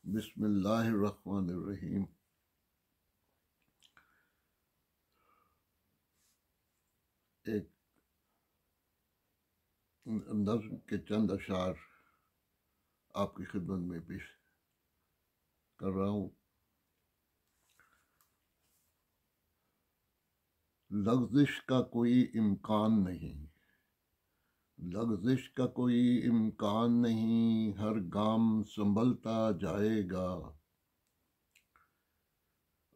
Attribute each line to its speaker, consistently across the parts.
Speaker 1: بسم اللہ الرحمن الرحیم۔ ایک نظم کے چند اشعار آپ کی خدمت میں پیش کر رہا ہوں۔ لغزش کا کوئی امکان نہیں، لغزش کا کوئی امکان نہیں، ہر گام سنبھلتا جائے گا،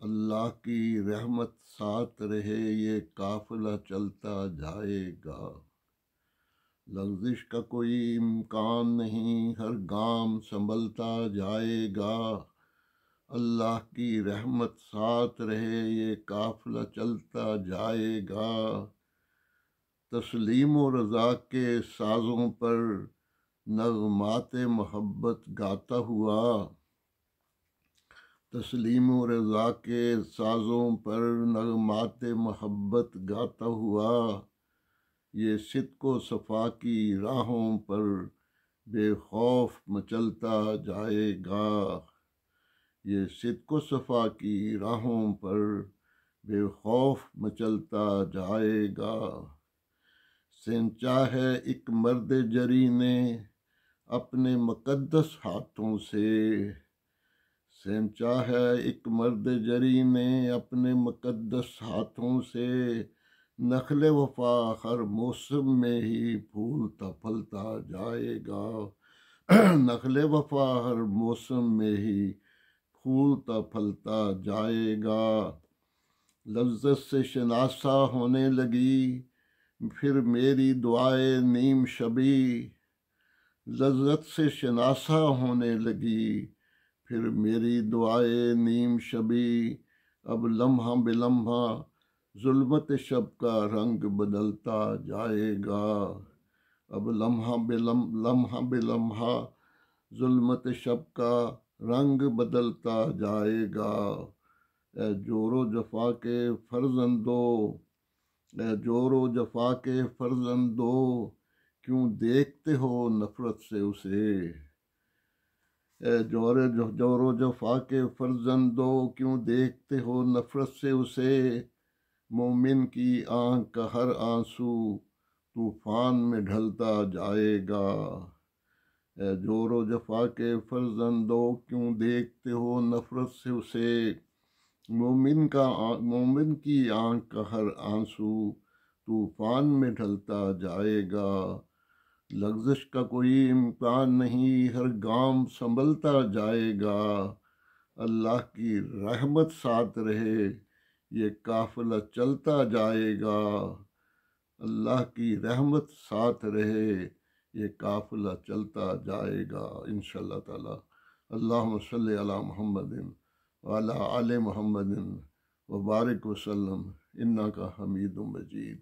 Speaker 1: اللہ کی رحمت ساتھ رہے یہ قافلہ چلتا جائے گا۔ لغزش کا کوئی امکان نہیں، ہر گام سنبھلتا جائے گا، اللہ کی رحمت ساتھ رہے یہ قافلہ چلتا جائے گا۔ تسلیم و رضا کے سازوں پر نغمات محبت گاتا ہوا، تسلیم و رضا کے سازوں پر نغمات محبت گاتا ہوا، یہ صدق و صفا کی راہوں پر بے خوف مچلتا جائے گا، یہ صدق و صفا کی راہوں پر بے خوف مچلتا جائے گا۔ سینچا ہے ایک مرد جری نے اپنے مقدس ہاتھوں سے، سینچا ہے ایک مرد جری نے اپنے مقدس ہاتھوں سے، نخل وفا ہر موسم میں ہی پھولتا پھلتا جائے گا، نخل وفا ہر موسم میں ہی پھولتا پھلتا جائے گا۔ لذت سے شناسا ہونے لگی پھر میری دعائے نیم شبی، لذت سے شناسا ہونے لگی پھر میری دعائے نیم شبی، اب لمحہ بے لمحہ ظلمت شب کا رنگ بدلتا جائے گا، اب لمحہ بے لمحہ ظلمت شب کا رنگ بدلتا جائے گا۔ اے جور و جفا کے فرزندو، اے جور و جفا کے فرزندو، کیوں دیکھتے ہو نفرت سے اسے، اے جور و جفا کے فرزندو، کیوں دیکھتے ہو نفرت سے اسے، مومن کی آنکھ کا ہر آنسو طوفان میں ڈھلتا جائے گا، اے جور و جفا کے فرزندو، کیوں دیکھتے ہو نفرت سے اسے، مومن کی آنکھ کا ہر آنسو طوفان میں ڈھلتا جائے گا۔ لغزش کا کوئی امکان نہیں، ہر گام سنبھلتا جائے گا، اللہ کی رحمت ساتھ رہے یہ قافلہ چلتا جائے گا، اللہ کی رحمت ساتھ رہے یہ قافلہ چلتا جائے گا انشاءاللہ تعالی۔ اللہم صلی علی محمد وعلی آل محمد وبارک وسلم، انک حمید مجید۔